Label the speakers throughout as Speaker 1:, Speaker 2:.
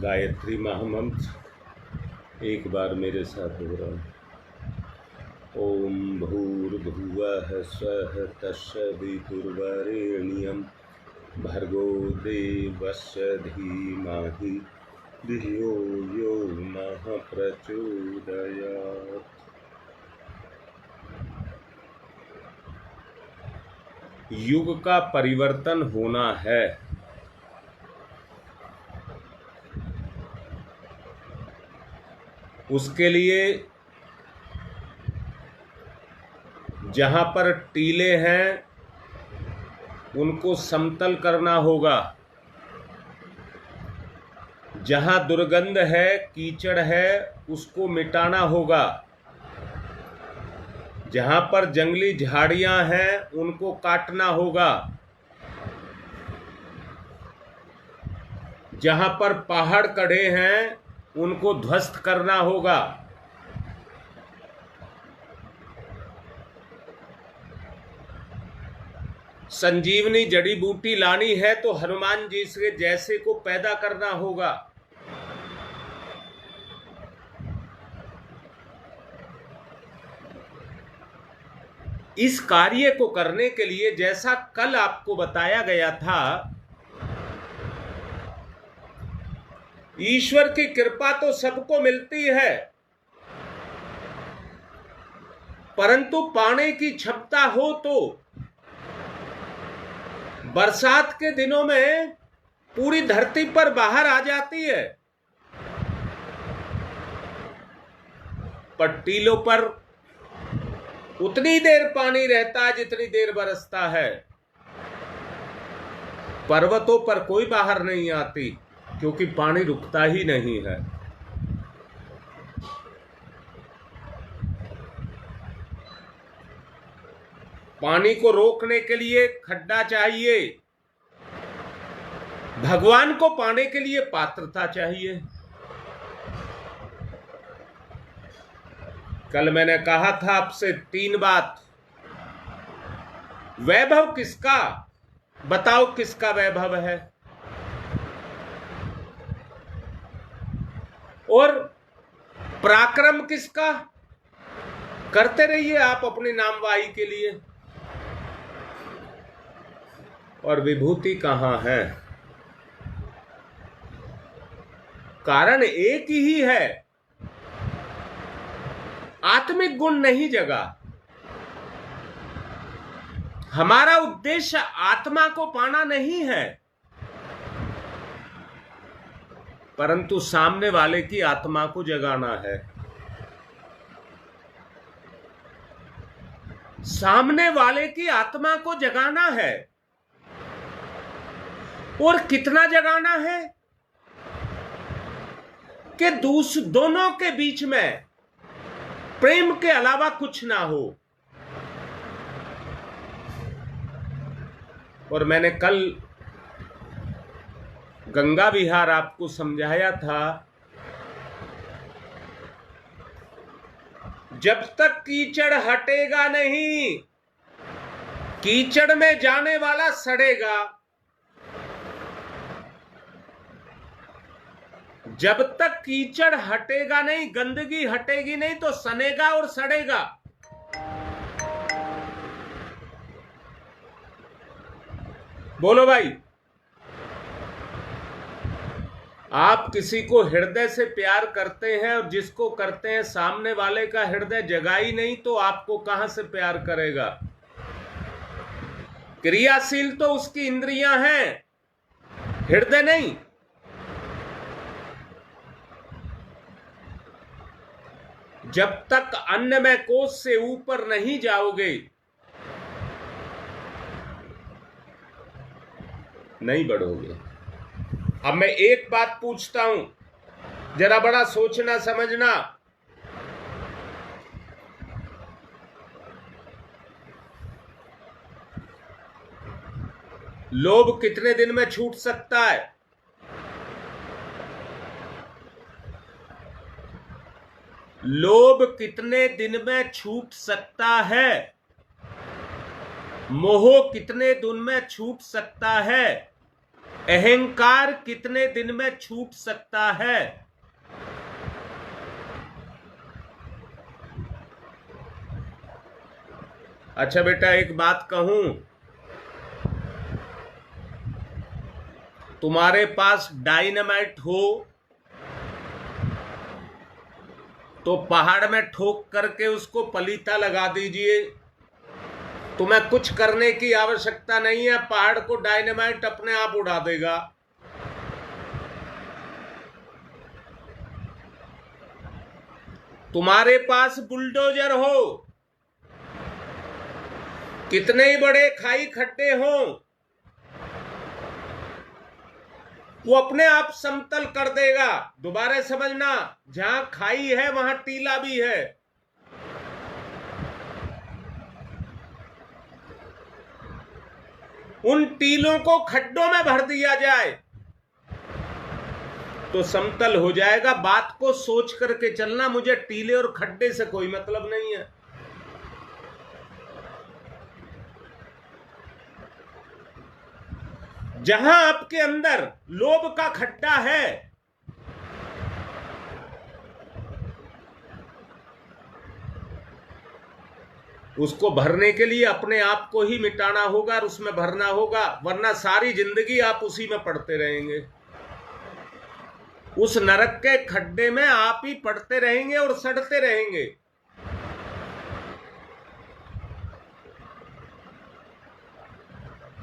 Speaker 1: गायत्री महामंत्र एक बार मेरे साथ हो रहा है। ओम भूर्भुवः स्वः तत्सवितुर्वरेण्यं भर्गो देवस्य धीमहि धियो यो नः प्रचोदयात्। युग का परिवर्तन होना है। उसके लिए जहां पर टीले हैं उनको समतल करना होगा, जहां दुर्गंध है, कीचड़ है, उसको मिटाना होगा, जहां पर जंगली झाड़ियां हैं उनको काटना होगा, जहां पर पहाड़ खड़े हैं उनको ध्वस्त करना होगा। संजीवनी जड़ी बूटी लानी है तो हनुमान जी से जैसे को पैदा करना होगा। इस कार्य को करने के लिए जैसा कल आपको बताया गया था, ईश्वर की कृपा तो सबको मिलती है, परंतु पाने की क्षमता हो तो बरसात के दिनों में पूरी धरती पर बाहर आ जाती है, पर टीलों पर उतनी देर पानी रहता है जितनी देर बरसता है। पर्वतों पर कोई बाहर नहीं आती क्योंकि पानी रुकता ही नहीं है। पानी को रोकने के लिए खड्डा चाहिए, भगवान को पाने के लिए पात्रता चाहिए। कल मैंने कहा था आपसे 3 बात। वैभव किसका? बताओ किसका वैभव है? और पराक्रम किसका? करते रहिए आप अपनी नामवाही के लिए। और विभूति कहां है? कारण एक ही है, आत्मिक गुण नहीं जगा। हमारा उद्देश्य आत्मा को पाना नहीं है, परंतु सामने वाले की आत्मा को जगाना है। सामने वाले की आत्मा को जगाना है। और कितना जगाना है कि दोनों के बीच में प्रेम के अलावा कुछ ना हो। और मैंने कल गंगा विहार आपको समझाया था, जब तक कीचड़ हटेगा नहीं, कीचड़ में जाने वाला सड़ेगा। जब तक कीचड़ हटेगा नहीं, गंदगी हटेगी नहीं, तो सनेगा और सड़ेगा। बोलो भाई, आप किसी को हृदय से प्यार करते हैं और जिसको करते हैं सामने वाले का हृदय जगा ही नहीं, तो आपको कहां से प्यार करेगा? क्रियाशील तो उसकी इंद्रियां हैं, हृदय नहीं। जब तक अन्नमय कोश से ऊपर नहीं जाओगे, नहीं बढ़ोगे। अब मैं एक बात पूछता हूं, जरा बड़ा सोचना समझना। लोभ कितने दिन में छूट सकता है? लोभ कितने दिन में छूट सकता है? मोह कितने दिन में छूट सकता है? अहंकार कितने दिन में छूट सकता है? अच्छा बेटा, एक बात कहूं, तुम्हारे पास डायनामाइट हो तो पहाड़ में ठोक करके उसको पलीता लगा दीजिए। तुम्हें कुछ करने की आवश्यकता नहीं है, पहाड़ को डायनामाइट अपने आप उड़ा देगा। तुम्हारे पास बुलडोजर हो, कितने ही बड़े खाई खड्डे हो, वो अपने आप समतल कर देगा। दोबारा समझना, जहां खाई है वहां टीला भी है। उन टीलों को खड्डों में भर दिया जाए तो समतल हो जाएगा। बात को सोच करके चलना, मुझे टीले और खड्डे से कोई मतलब नहीं है। जहां आपके अंदर लोभ का खड्डा है, उसको भरने के लिए अपने आप को ही मिटाना होगा और उसमें भरना होगा, वरना सारी जिंदगी आप उसी में पड़ते रहेंगे। उस नरक के खड्डे में आप ही पड़ते रहेंगे और सड़ते रहेंगे।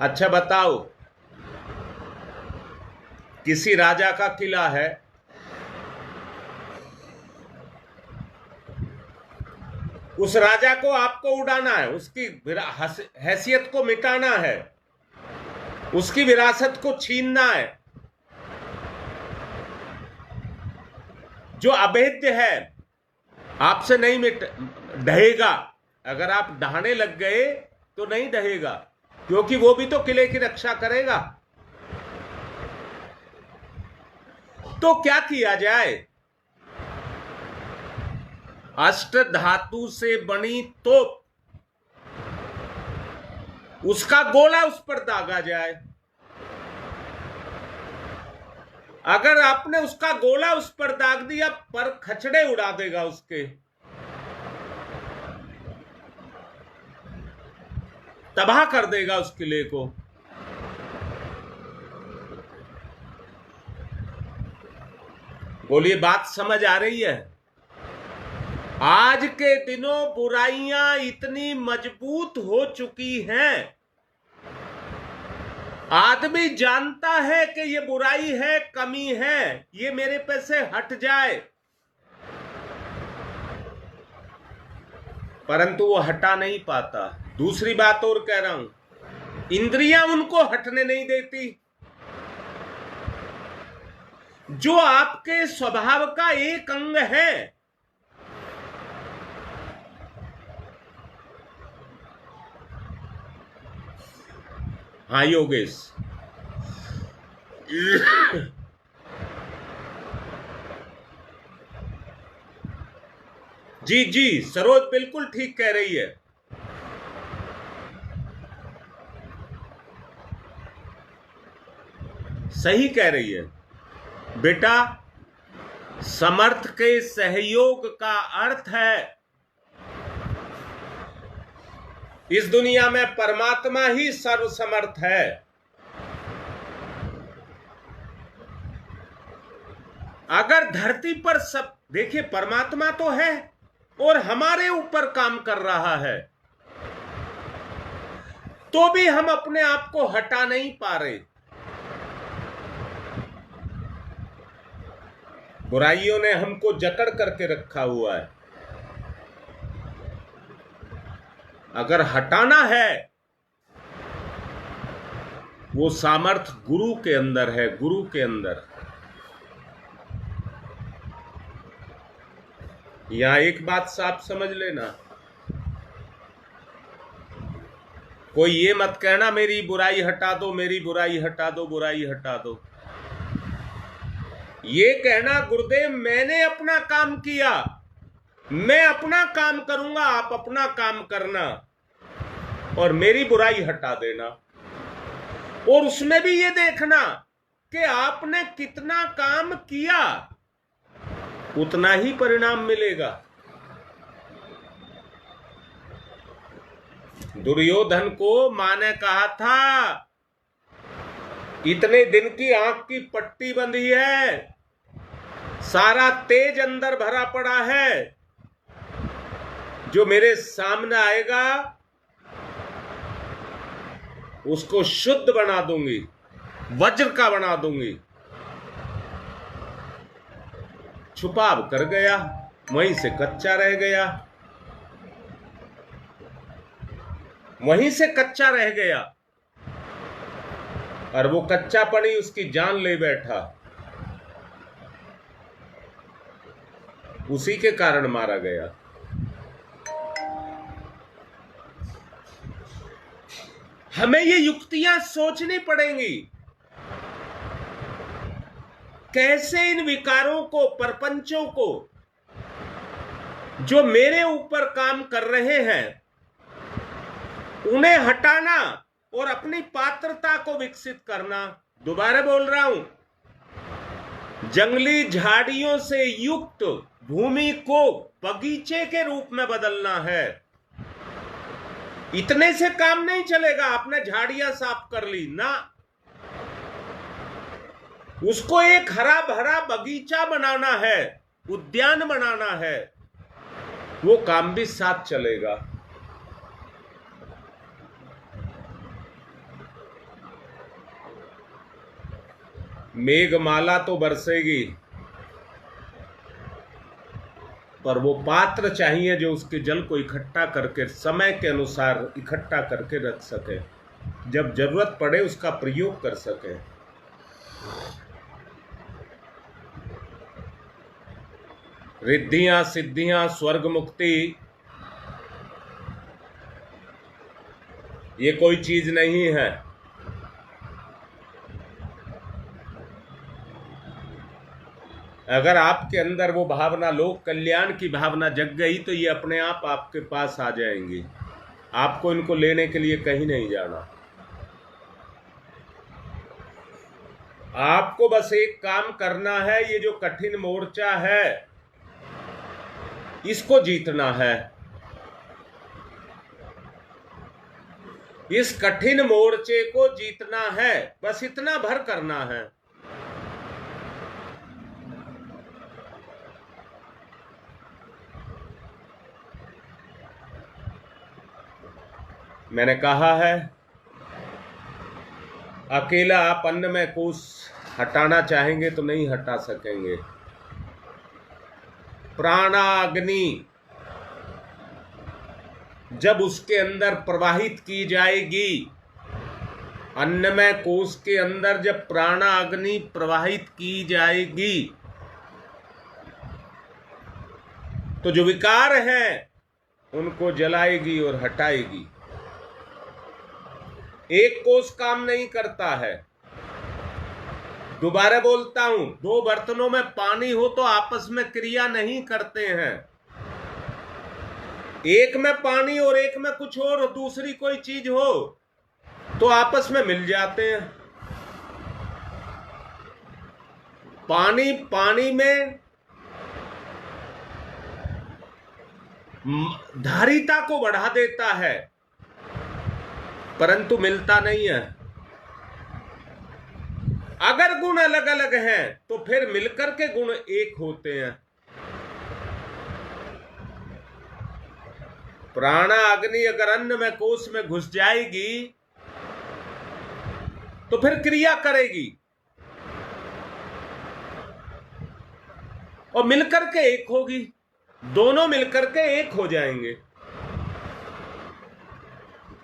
Speaker 1: अच्छा बताओ, किसी राजा का किला है, उस राजा को आपको उड़ाना है, उसकी हैसियत को मिटाना है, उसकी विरासत को छीनना है। जो अभेद्य है आपसे नहीं ढहेगा। अगर आप ढहाने लग गए तो नहीं ढहेगा, क्योंकि वो भी तो किले की रक्षा करेगा। तो क्या किया जाए? अष्ट धातु से बनी तोप, उसका गोला उस पर दागा जाए। अगर आपने उसका गोला उस पर दाग दिया, पर खचड़े उड़ा देगा उसके। तबाह कर देगा उस किले को। बोलिए, बात समझ आ रही है? आज के दिनों बुराइयां इतनी मजबूत हो चुकी हैं, आदमी जानता है कि ये बुराई है, कमी है, ये मेरे पे से हट जाए, परंतु वो हटा नहीं पाता। दूसरी बात और कह रहा हूं, इंद्रियां उनको हटने नहीं देती। जो आपके स्वभाव का एक अंग है, हाँ योगेश, जी जी, सरोज बिल्कुल ठीक कह रही है। सही कह रही है बेटा। समर्थ के सहयोग का अर्थ है इस दुनिया में परमात्मा ही सर्वसमर्थ है। अगर धरती पर सब, देखिए परमात्मा तो है और हमारे ऊपर काम कर रहा है, तो भी हम अपने आप को हटा नहीं पा रहे। बुराइयों ने हमको जकड़ करके रखा हुआ है। अगर हटाना है, वो सामर्थ गुरु के अंदर है, गुरु के अंदर। यहां एक बात साफ समझ लेना, कोई ये मत कहना मेरी बुराई हटा दो, मेरी बुराई हटा दो, बुराई हटा दो। ये कहना गुरुदेव मैंने अपना काम किया, मैं अपना काम करूंगा, आप अपना काम करना और मेरी बुराई हटा देना। और उसमें भी ये देखना कि आपने कितना काम किया उतना ही परिणाम मिलेगा। दुर्योधन को मां ने कहा था इतने दिन की आंख की पट्टी बंधी है, सारा तेज अंदर भरा पड़ा है, जो मेरे सामने आएगा उसको शुद्ध बना दूंगी, वज्र का बना दूंगी। छुपाव कर गया, वहीं से कच्चा रह गया, वहीं से कच्चा रह गया, और वो कच्चापनी उसकी जान ले बैठा। उसी के कारण मारा गया। हमें ये युक्तियां सोचनी पड़ेंगी, कैसे इन विकारों को, परपंचों को, जो मेरे ऊपर काम कर रहे हैं, उन्हें हटाना और अपनी पात्रता को विकसित करना। दोबारा बोल रहा हूं, जंगली झाड़ियों से युक्त भूमि को बगीचे के रूप में बदलना है। इतने से काम नहीं चलेगा, आपने झाड़ियां साफ कर ली ना, उसको एक हरा भरा बगीचा बनाना है, उद्यान बनाना है, वो काम भी साथ चलेगा। मेघमाला तो बरसेगी, पर वो पात्र चाहिए जो उसके जल को इकट्ठा करके समय के अनुसार इकट्ठा करके रख सके, जब जरूरत पड़े उसका प्रयोग कर सके। रिद्धियां, सिद्धियां, स्वर्ग मुक्ति ये कोई चीज नहीं है। अगर आपके अंदर वो भावना, लोक कल्याण की भावना जग गई, तो ये अपने आप आपके पास आ जाएंगी। आपको इनको लेने के लिए कहीं नहीं जाना। आपको बस एक काम करना है, ये जो कठिन मोर्चा है इसको जीतना है। इस कठिन मोर्चे को जीतना है, बस इतना भर करना है। मैंने कहा है, अकेला आप अन्न में कोष हटाना चाहेंगे तो नहीं हटा सकेंगे। प्राणाग्नि जब उसके अंदर प्रवाहित की जाएगी, अन्नमय कोष के अंदर जब प्राणाग्नि प्रवाहित की जाएगी, तो जो विकार हैं उनको जलाएगी और हटाएगी। एक कोष काम नहीं करता है। दोबारा बोलता हूं, दो बर्तनों में पानी हो तो आपस में क्रिया नहीं करते हैं। एक में पानी और एक में कुछ और दूसरी कोई चीज हो तो आपस में मिल जाते हैं। पानी पानी में धारिता को बढ़ा देता है, परंतु मिलता नहीं है। अगर गुण अलग अलग हैं तो फिर मिलकर के गुण एक होते हैं। प्राणा अग्नि अगर अन्न में कोष में घुस जाएगी तो फिर क्रिया करेगी और मिलकर के एक होगी। दोनों मिलकर के एक हो जाएंगे।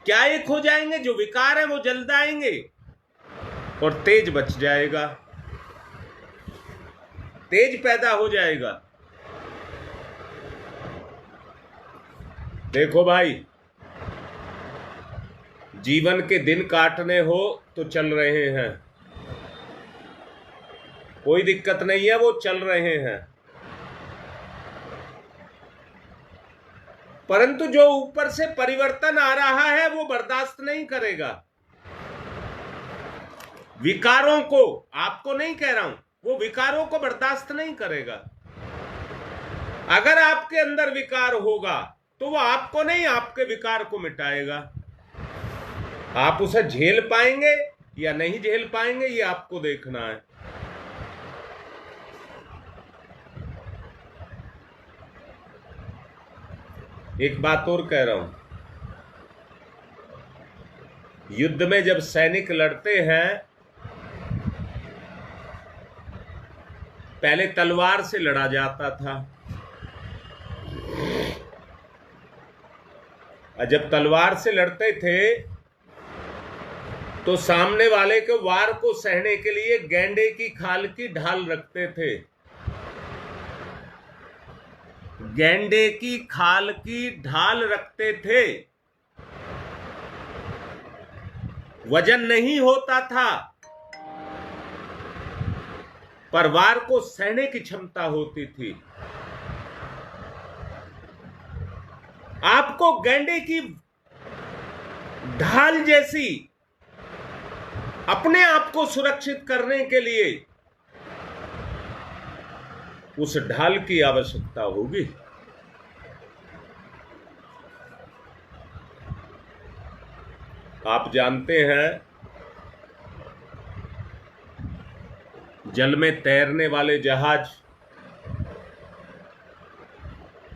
Speaker 1: क्या एक हो जाएंगे? जो विकार है वो जल जाएंगे और तेज बच जाएगा, तेज पैदा हो जाएगा। देखो भाई, जीवन के दिन काटने हो तो चल रहे हैं, कोई दिक्कत नहीं है, वो चल रहे हैं। परंतु जो ऊपर से परिवर्तन आ रहा है वो बर्दाश्त नहीं करेगा। विकारों को, आपको नहीं कह रहा हूं, वो विकारों को बर्दाश्त नहीं करेगा। अगर आपके अंदर विकार होगा तो वो आपको नहीं, आपके विकार को मिटाएगा। आप उसे झेल पाएंगे या नहीं झेल पाएंगे, ये आपको देखना है। एक बात और कह रहा हूं, युद्ध में जब सैनिक लड़ते हैं, पहले तलवार से लड़ा जाता था, और जब तलवार से लड़ते थे तो सामने वाले के वार को सहने के लिए गेंडे की खाल की ढाल रखते थे। गेंडे की खाल की ढाल रखते थे। वजन नहीं होता था, पर वार को सहने की क्षमता होती थी। आपको गेंडे की ढाल जैसी अपने आप को सुरक्षित करने के लिए उस ढाल की आवश्यकता होगी। आप जानते हैं, जल में तैरने वाले जहाज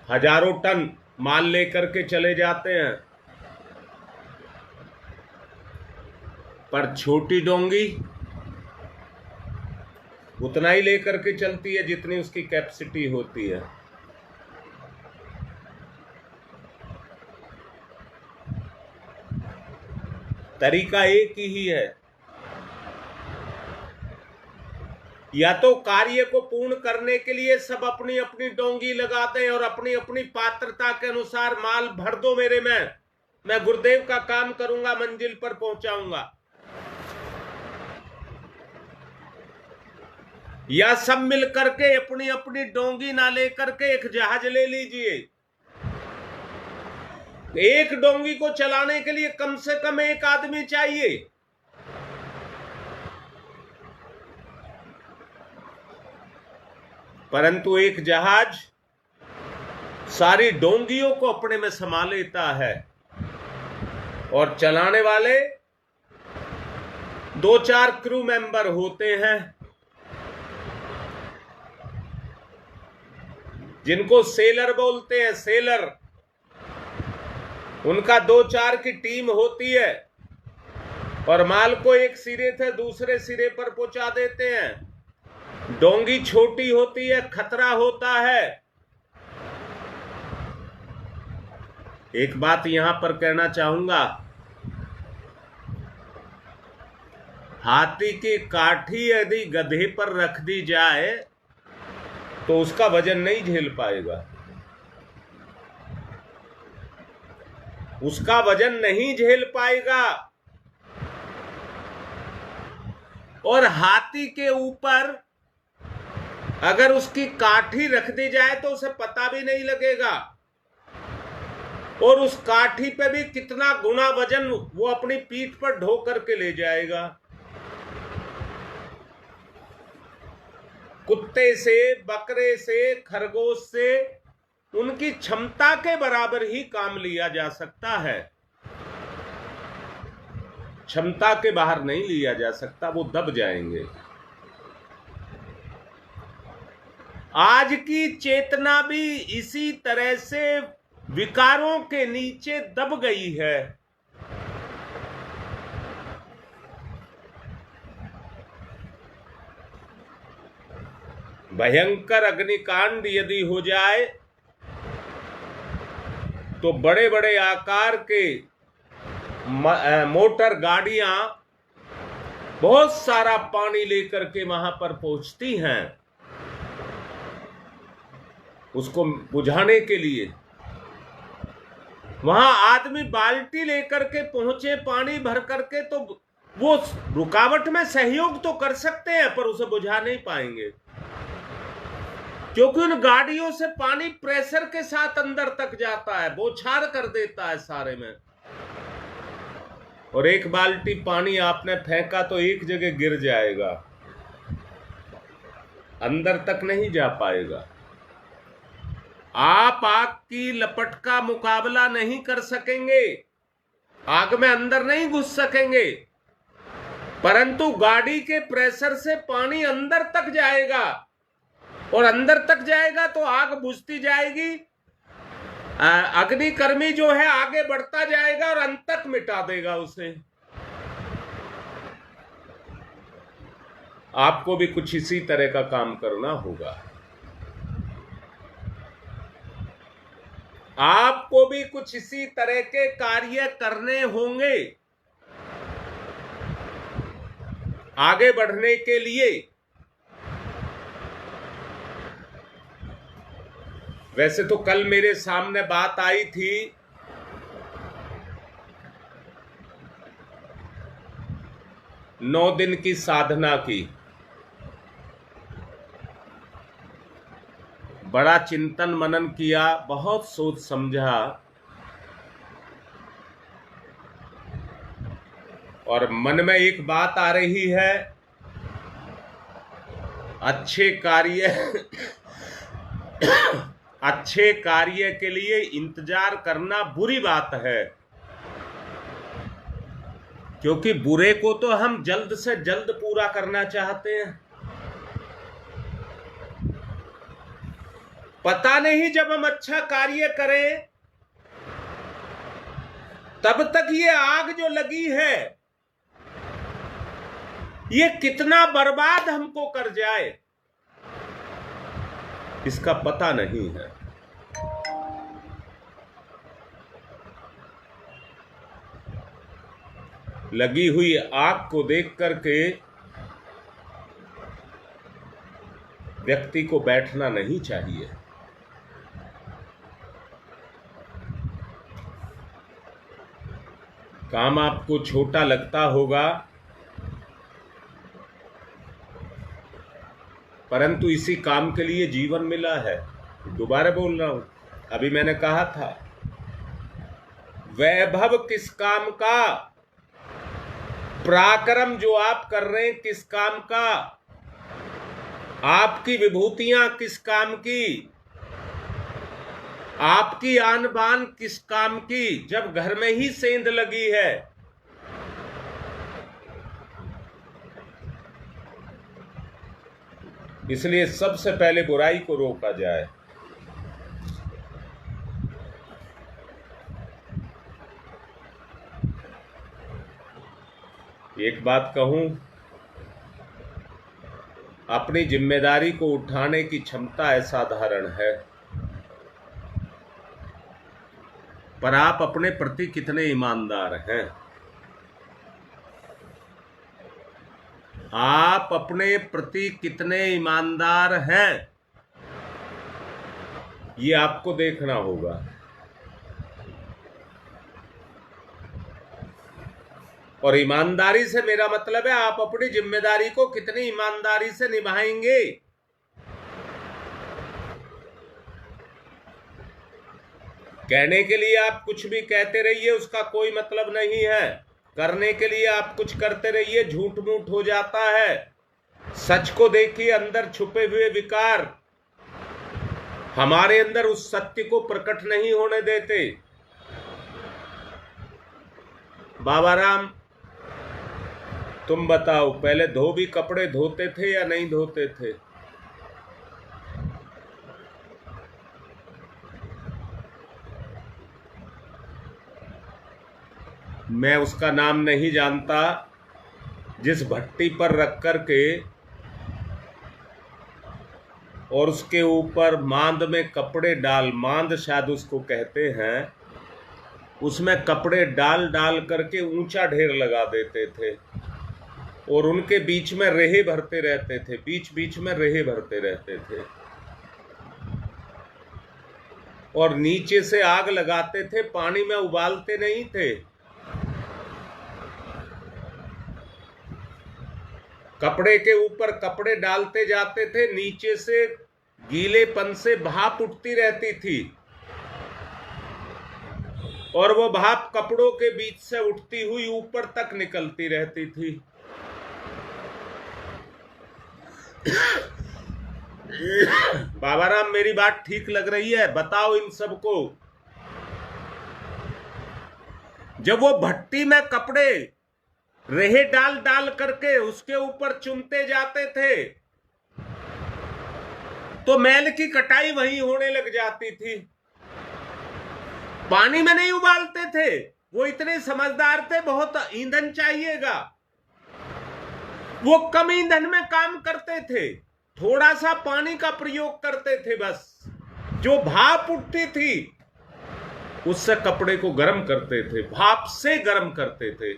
Speaker 1: हजारों टन माल लेकर के चले जाते हैं, पर छोटी डोंगी उतना ही लेकर के चलती है जितनी उसकी कैपेसिटी होती है। तरीका एक ही है, या तो कार्य को पूर्ण करने के लिए सब अपनी अपनी डोंगी लगाते हैं और अपनी अपनी पात्रता के अनुसार माल भर दो मेरे में, मैं गुरुदेव का काम करूंगा, मंजिल पर पहुंचाऊंगा। या सब मिल करके अपनी अपनी डोंगी ना लेकर के एक जहाज ले लीजिए। एक डोंगी को चलाने के लिए कम से कम एक आदमी चाहिए। परंतु एक जहाज सारी डोंगियों को अपने में समा लेता है और चलाने वाले 2-4 क्रू मेंबर होते हैं, जिनको सेलर बोलते हैं। सेलर, उनका 2-4 की टीम होती है और माल को एक सिरे से दूसरे सिरे पर पहुंचा देते हैं। डोंगी छोटी होती है, खतरा होता है। एक बात यहां पर कहना चाहूंगा, हाथी की काठी यदि गधे पर रख दी जाए तो उसका वजन नहीं झेल पाएगा, उसका वजन नहीं झेल पाएगा। और हाथी के ऊपर अगर उसकी काठी रख दी जाए तो उसे पता भी नहीं लगेगा, और उस काठी पे भी कितना गुना वजन वो अपनी पीठ पर ढो करके ले जाएगा। कुत्ते से, बकरे से, खरगोश से उनकी क्षमता के बराबर ही काम लिया जा सकता है, क्षमता के बाहर नहीं लिया जा सकता, वो दब जाएंगे। आज की चेतना भी इसी तरह से विकारों के नीचे दब गई है। भयंकर अग्निकांड यदि हो जाए तो बड़े बड़े आकार के मोटर गाड़ियां बहुत सारा पानी लेकर के वहां पर पहुंचती हैं उसको बुझाने के लिए। वहां आदमी बाल्टी लेकर के पहुंचे पानी भर करके, तो वो रुकावट में सहयोग तो कर सकते हैं पर उसे बुझा नहीं पाएंगे, क्योंकि उन गाड़ियों से पानी प्रेशर के साथ अंदर तक जाता है, बौछार कर देता है सारे में। और एक बाल्टी पानी आपने फेंका तो एक जगह गिर जाएगा, अंदर तक नहीं जा पाएगा। आप आग की लपट का मुकाबला नहीं कर सकेंगे, आग में अंदर नहीं घुस सकेंगे, परंतु गाड़ी के प्रेशर से पानी अंदर तक जाएगा, और अंदर तक जाएगा तो आग बुझती जाएगी। अग्निकर्मी जो है आगे बढ़ता जाएगा और अंत तक मिटा देगा उसे। आपको भी कुछ इसी तरह का काम करना होगा। आपको भी कुछ इसी तरह के कार्य करने होंगे आगे बढ़ने के लिए। वैसे तो कल मेरे सामने बात आई थी 9 दिन की साधना की। बड़ा चिंतन मनन किया, बहुत सोच समझा, और मन में एक बात आ रही है, अच्छे कार्य के लिए इंतजार करना बुरी बात है, क्योंकि बुरे को तो हम जल्द से जल्द पूरा करना चाहते हैं। पता नहीं जब हम अच्छा कार्य करें तब तक ये आग जो लगी है ये कितना बर्बाद हमको कर जाए इसका पता नहीं है। लगी हुई आग को देख करके व्यक्ति को बैठना नहीं चाहिए। काम आपको छोटा लगता होगा, परंतु इसी काम के लिए जीवन मिला है। दोबारा बोल रहा हूं, अभी मैंने कहा था वैभव किस काम का, पराक्रम जो आप कर रहे हैं किस काम का, आपकी विभूतियां किस काम की, आपकी आन बान किस काम की, जब घर में ही सेंध लगी है। इसलिए सबसे पहले बुराई को रोका जाए। एक बात कहूं, अपनी जिम्मेदारी को उठाने की क्षमता असाधारण है, पर आप अपने प्रति कितने ईमानदार हैं? आप अपने प्रति कितने ईमानदार हैं, ये आपको देखना होगा। और ईमानदारी से मेरा मतलब है आप अपनी जिम्मेदारी को कितनी ईमानदारी से निभाएंगे। कहने के लिए आप कुछ भी कहते रहिए, उसका कोई मतलब नहीं है। करने के लिए आप कुछ करते रहिए, झूठ मूठ हो जाता है। सच को देखिए, अंदर छुपे हुए विकार हमारे अंदर उस सत्य को प्रकट नहीं होने देते। बाबा राम, तुम बताओ, पहले धोबी कपड़े धोते थे या नहीं धोते थे? मैं उसका नाम नहीं जानता, जिस भट्टी पर रख कर के और उसके ऊपर मांद में कपड़े डाल, मांद शायद उसको कहते हैं, उसमें कपड़े डाल डाल करके ऊंचा ढेर लगा देते थे और उनके बीच में रेहे भरते रहते थे, बीच बीच में रेहे भरते रहते थे और नीचे से आग लगाते थे, पानी में उबालते नहीं थे। कपड़े के ऊपर कपड़े डालते जाते थे, नीचे से गीलेपन से भाप उठती रहती थी और वो भाप कपड़ों के बीच से उठती हुई ऊपर तक निकलती रहती थी। बाबा राम, मेरी बात ठीक लग रही है? बताओ इन सबको। जब वो भट्टी में कपड़े रेहे डाल डाल करके उसके ऊपर चुनते जाते थे तो मैल की कटाई वहीं होने लग जाती थी। पानी में नहीं उबालते थे, वो इतने समझदार थे। बहुत ईंधन चाहिएगा, वो कम ईंधन में काम करते थे, थोड़ा सा पानी का प्रयोग करते थे। बस जो भाप उठती थी उससे कपड़े को गर्म करते थे, भाप से गर्म करते थे।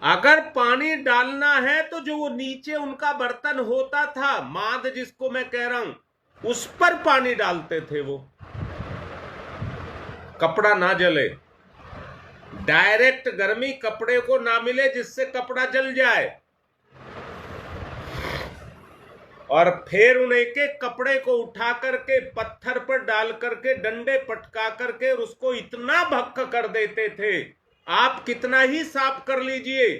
Speaker 1: अगर पानी डालना है तो जो वो नीचे उनका बर्तन होता था, माद जिसको मैं कह रहा हूं, उस पर पानी डालते थे। वो कपड़ा ना जले, डायरेक्ट गर्मी कपड़े को ना मिले जिससे कपड़ा जल जाए। और फिर उन एक एक कपड़े को उठा करके पत्थर पर डाल करके डंडे पटका करके उसको इतना भक्क कर देते थे, आप कितना ही साफ कर लीजिए,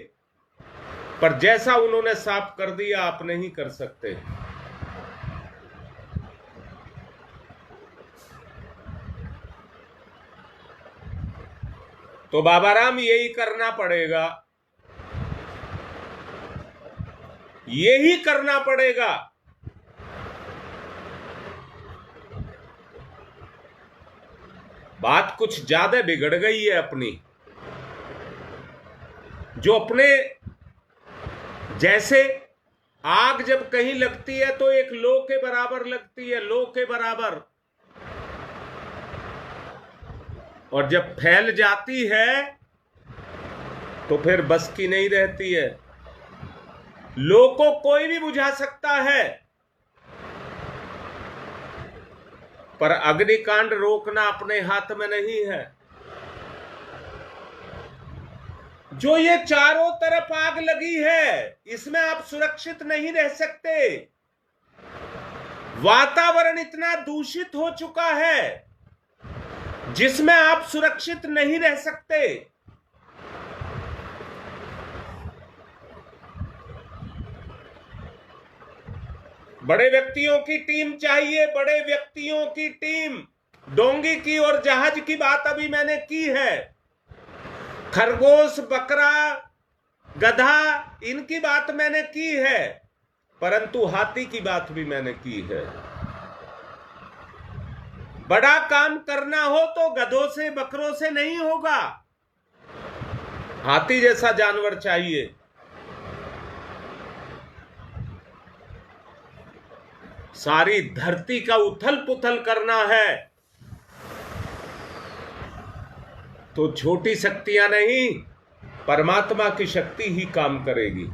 Speaker 1: पर जैसा उन्होंने साफ कर दिया आप नहीं कर सकते। तो बाबा राम, यही करना पड़ेगा, यही करना पड़ेगा। बात कुछ ज्यादा बिगड़ गई है अपनी। जो अपने जैसे आग जब कहीं लगती है तो एक लो के बराबर लगती है, लो के बराबर, और जब फैल जाती है तो फिर बस की नहीं रहती है। लो को कोई भी बुझा सकता है, पर अग्निकांड रोकना अपने हाथ में नहीं है। जो ये चारों तरफ आग लगी है, इसमें आप सुरक्षित नहीं रह सकते। वातावरण इतना दूषित हो चुका है जिसमें आप सुरक्षित नहीं रह सकते। बड़े व्यक्तियों की टीम चाहिए, बड़े व्यक्तियों की टीम। डोंगी की और जहाज की बात अभी मैंने की है, खरगोश, बकरा, गधा, इनकी बात मैंने की है, परंतु हाथी की बात भी मैंने की है। बड़ा काम करना हो तो गधों से, बकरों से नहीं होगा, हाथी जैसा जानवर चाहिए। सारी धरती का उथल पुथल करना है तो छोटी शक्तियां नहीं, परमात्मा की शक्ति ही काम करेगी।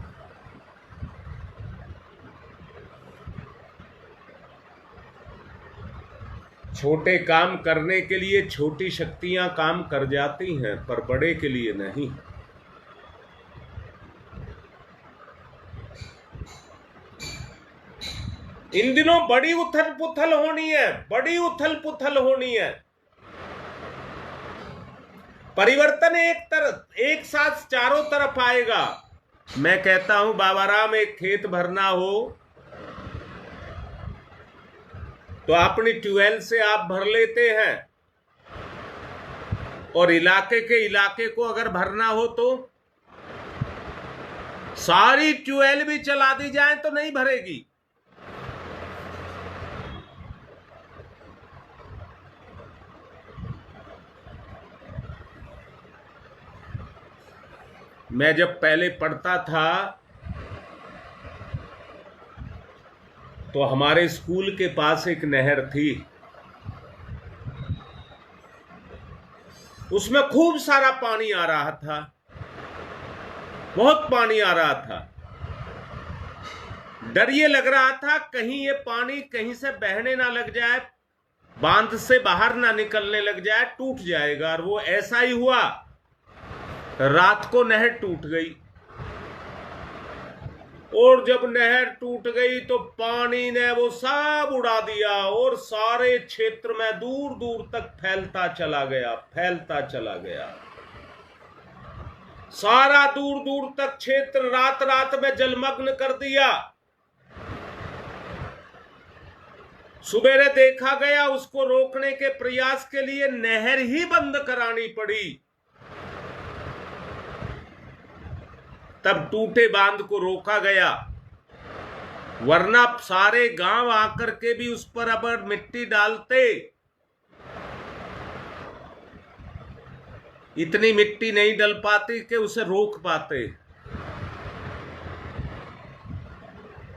Speaker 1: छोटे काम करने के लिए छोटी शक्तियां काम कर जाती हैं, पर बड़े के लिए नहीं। इन दिनों बड़ी उथल पुथल होनी है, बड़ी उथल पुथल होनी है। परिवर्तन एक साथ चारों तरफ आएगा। मैं कहता हूं बाबा राम, एक खेत भरना हो तो अपनी ट्यूबवेल से आप भर लेते हैं, और इलाके को अगर भरना हो तो सारी ट्यूबवेल भी चला दी जाए तो नहीं भरेगी। मैं जब पहले पढ़ता था तो हमारे स्कूल के पास एक नहर थी, उसमें खूब सारा पानी आ रहा था, बहुत पानी आ रहा था। डर ये लग रहा था कहीं ये पानी कहीं से बहने ना लग जाए, बांध से बाहर ना निकलने लग जाए, टूट जाएगा। और वो ऐसा ही हुआ, रात को नहर टूट गई। और जब नहर टूट गई तो पानी ने वो सब उड़ा दिया और सारे क्षेत्र में दूर दूर तक फैलता चला गया, फैलता चला गया। सारा दूर दूर तक क्षेत्र रात रात में जलमग्न कर दिया। सुबेरे देखा गया, उसको रोकने के प्रयास के लिए नहर ही बंद करानी पड़ी, तब टूटे बांध को रोका गया। वरना सारे गांव आकर के भी उस पर अब मिट्टी डालते, इतनी मिट्टी नहीं डल पाती कि उसे रोक पाते।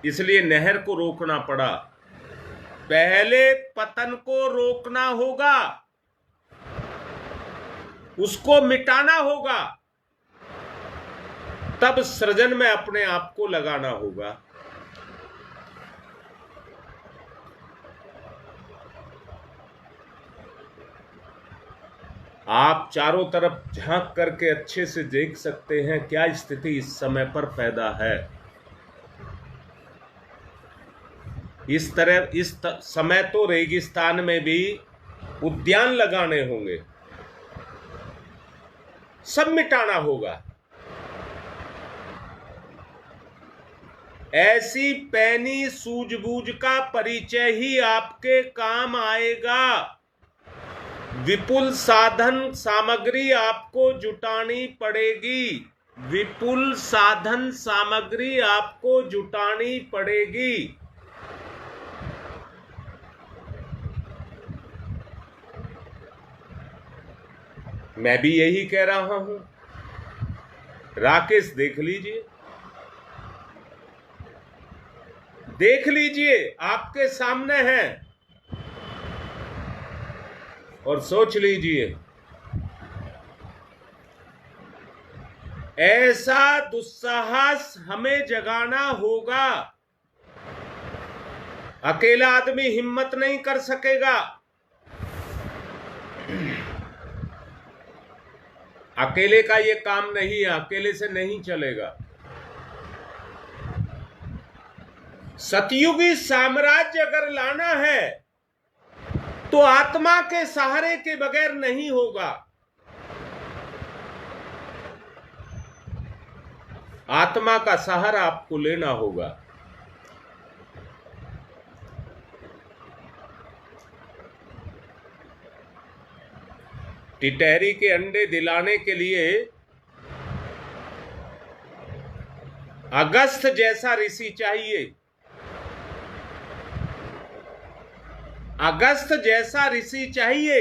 Speaker 1: इसलिए नहर को रोकना पड़ा। पहले पतन को रोकना होगा, उसको मिटाना होगा, तब सृजन में अपने आप को लगाना होगा। आप चारों तरफ झांक करके अच्छे से देख सकते हैं क्या स्थिति इस समय पर पैदा है। इस समय तो रेगिस्तान में भी उद्यान लगाने होंगे, सब मिटाना होगा। ऐसी पैनी सूझबूझ का परिचय ही आपके काम आएगा। विपुल साधन सामग्री आपको जुटानी पड़ेगी, विपुल साधन सामग्री आपको जुटानी पड़ेगी। मैं भी यही कह रहा हूं। राकेश देख लीजिए, देख लीजिए, आपके सामने है, और सोच लीजिए ऐसा दुस्साहस हमें जगाना होगा। अकेला आदमी हिम्मत नहीं कर सकेगा, अकेले का ये काम नहीं है, अकेले से नहीं चलेगा। सतयुगी साम्राज्य अगर लाना है तो आत्मा के सहारे के बगैर नहीं होगा। आत्मा का सहारा आपको लेना होगा। टिटहरी के अंडे दिलाने के लिए अगस्त जैसा ऋषि चाहिए, अगस्त जैसा ऋषि चाहिए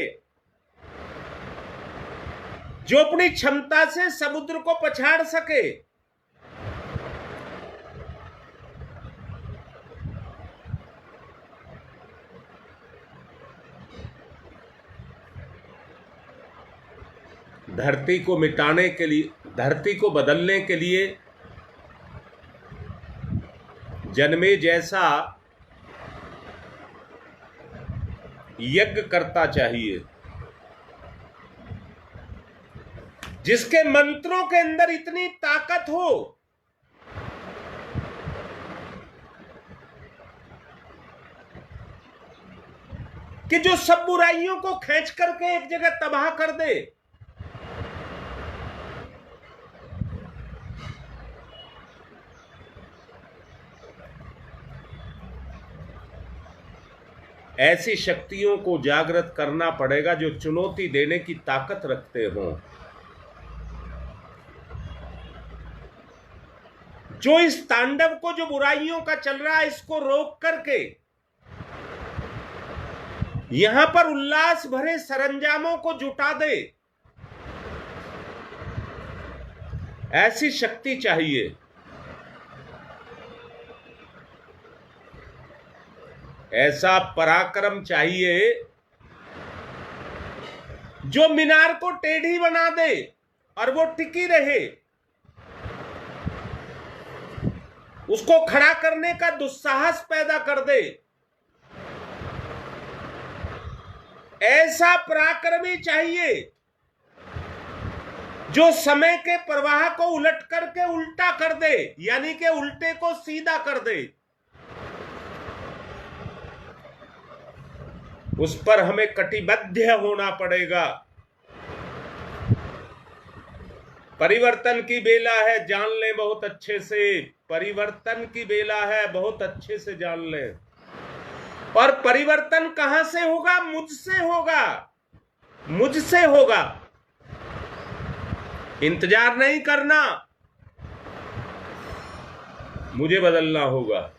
Speaker 1: जो अपनी क्षमता से समुद्र को पछाड़ सके। धरती को मिटाने के लिए, धरती को बदलने के लिए जन्मे जैसा यज्ञ करता चाहिए, जिसके मंत्रों के अंदर इतनी ताकत हो कि जो सब बुराइयों को खींच करके एक जगह तबाह कर दे। ऐसी शक्तियों को जागृत करना पड़ेगा जो चुनौती देने की ताकत रखते हों, जो इस तांडव को, जो बुराइयों का चल रहा है, इसको रोक करके यहां पर उल्लास भरे सरंजामों को जुटा दे। ऐसी शक्ति चाहिए। ऐसा पराक्रम चाहिए जो मीनार को टेढ़ी बना दे और वो टिकी रहे। उसको खड़ा करने का दुस्साहस पैदा कर दे। ऐसा पराक्रमी चाहिए जो समय के प्रवाह को उलट करके उल्टा कर दे, यानी कि उल्टे को सीधा कर दे, उस पर हमें कटिबद्ध होना पड़ेगा। परिवर्तन की बेला है, जान लें बहुत अच्छे से। परिवर्तन की बेला है, बहुत अच्छे से जान लें। और परिवर्तन कहां से होगा? मुझसे होगा, मुझसे होगा। इंतजार नहीं करना, मुझे बदलना होगा।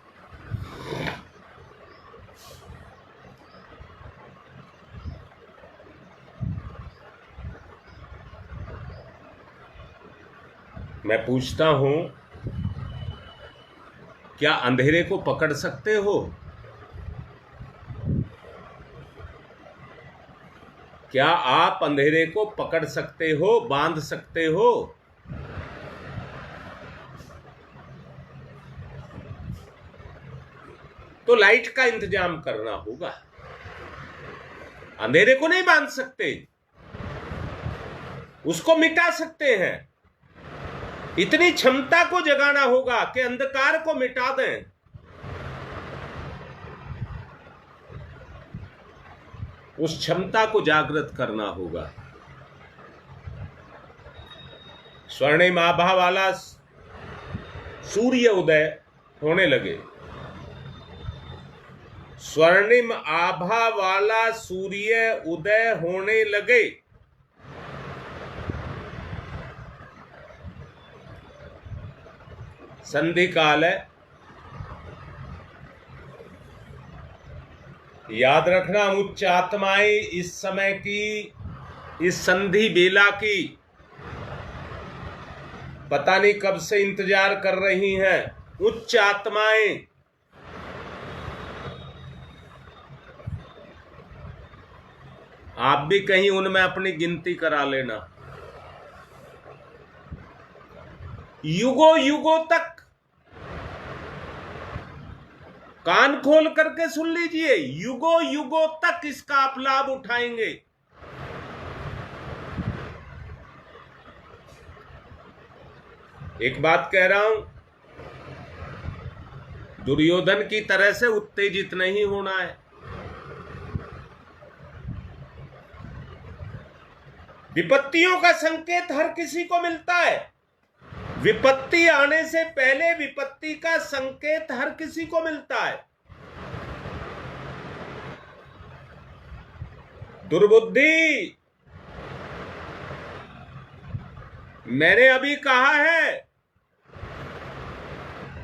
Speaker 1: मैं पूछता हूं, क्या अंधेरे को पकड़ सकते हो? क्या आप अंधेरे को पकड़ सकते हो, बांध सकते हो? तो लाइट का इंतजाम करना होगा। अंधेरे को नहीं बांध सकते, उसको मिटा सकते हैं। इतनी क्षमता को जगाना होगा कि अंधकार को मिटा दें। उस क्षमता को जागृत करना होगा। स्वर्णिम आभा वाला सूर्य उदय होने लगे। स्वर्णिम आभा वाला सूर्य उदय होने लगे। संधि काल है, याद रखना। उच्च आत्माएं इस समय की, इस संधि बेला की पता नहीं कब से इंतजार कर रही हैं। उच्च आत्माएं आप भी कहीं उनमें अपनी गिनती करा लेना। युगों युगों तक कान खोल करके सुन लीजिए, युगों युगों तक इसका आप लाभ उठाएंगे। एक बात कह रहा हूं, दुर्योधन की तरह से उत्तेजित नहीं होना है। विपत्तियों का संकेत हर किसी को मिलता है। विपत्ति आने से पहले विपत्ति का संकेत हर किसी को मिलता है। दुर्बुद्धि, मैंने अभी कहा है,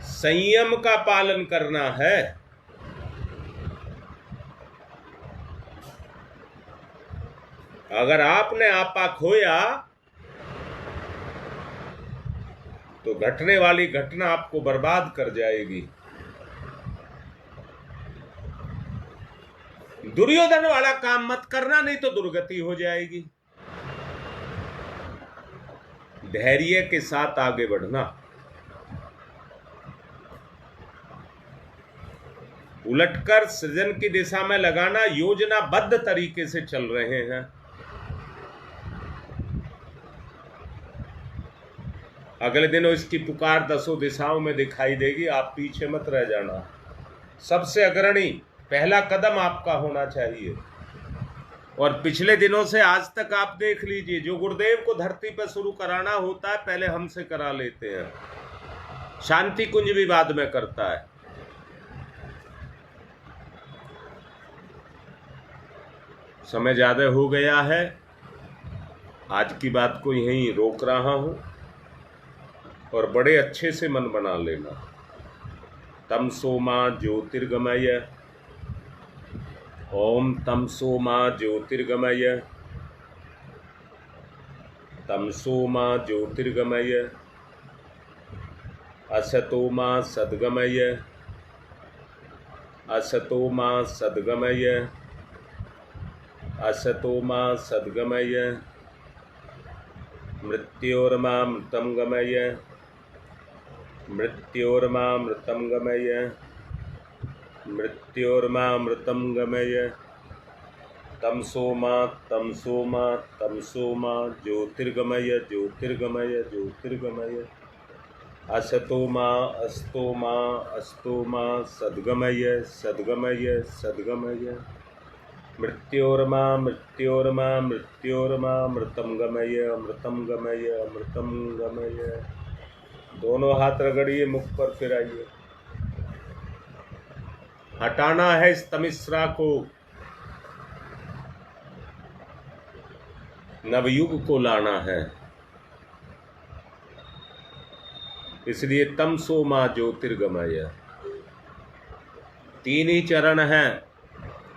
Speaker 1: संयम का पालन करना है। अगर आपने आपा खोया तो घटने वाली घटना आपको बर्बाद कर जाएगी। दुर्योधन वाला काम मत करना, नहीं तो दुर्गति हो जाएगी। धैर्य के साथ आगे बढ़ना। उलटकर सृजन की दिशा में लगाना, योजनाबद्ध तरीके से चल रहे हैं। अगले दिनों इसकी पुकार दसों दिशाओं में दिखाई देगी। आप पीछे मत रह जाना। सबसे अग्रणी पहला कदम आपका होना चाहिए। और पिछले दिनों से आज तक आप देख लीजिए, जो गुरुदेव को धरती पर शुरू कराना होता है पहले हमसे करा लेते हैं। शांति कुंज भी बाद में करता है। समय ज्यादा हो गया है, आज की बात को यहीं रोक रहा हूं। और बड़े अच्छे से मन बना लेना। तमसो मां ज्योतिर्गमय, ओम तमसो मां ज्योतिर्गमय, तमसो मां ज्योतिर्गमय, असतो मां सद्गमय, असतो मां सद्गमय, असतो मां सद्गमय, मृत्योर्मा मृतं गमय, मृत्योर्मा मृतं गमय, मृत्योर्मा मृतं गमय, तमसो मा ज्योतिर्गमय ज्योतिर्गमय ज्योतिर्गमय। असतो मा अस्तो मा सद्गमय सद्गमय सद्गमय। मृत्योर्मा मृतम गमय अमृतम गमय अमृतम गमय। दोनों हाथ रगड़िए मुख पर, फिर आइए। हटाना है इस तमिश्रा को, नवयुग को लाना है। इसलिए तमसो मां ज्योतिर्गमय। 3 ही चरण हैं,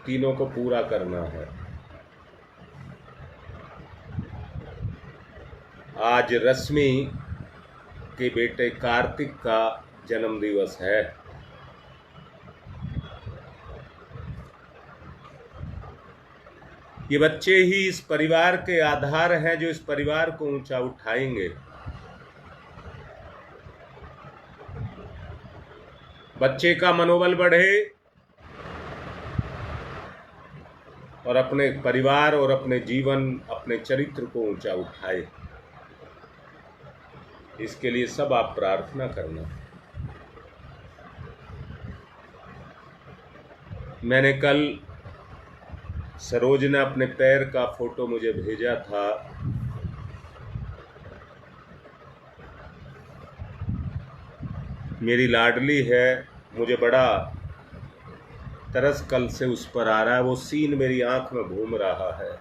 Speaker 1: तीनों को पूरा करना है। आज रश्मि के बेटे कार्तिक का जन्म दिवस है। ये बच्चे ही इस परिवार के आधार हैं, जो इस परिवार को ऊंचा उठाएंगे। बच्चे का मनोबल बढ़े और अपने परिवार और अपने जीवन, अपने चरित्र को ऊंचा उठाए। इसके लिए सब आप प्रार्थना करना। मैंने कल, सरोज ने अपने पैर का फोटो मुझे भेजा था। मेरी लाडली है, मुझे बड़ा तरस कल से उस पर आ रहा है। वो सीन मेरी आंख में घूम रहा है।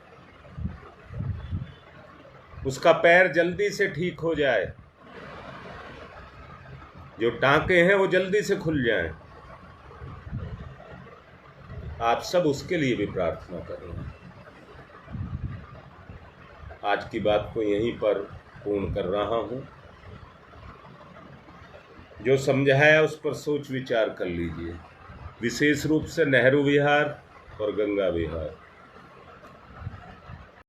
Speaker 1: उसका पैर जल्दी से ठीक हो जाए, जो टांके हैं वो जल्दी से खुल जाएं। आप सब उसके लिए भी प्रार्थना करें। आज की बात को यहीं पर पूर्ण कर रहा हूं। जो समझाया उस पर सोच विचार कर लीजिए, विशेष रूप से नेहरू विहार और गंगा विहार।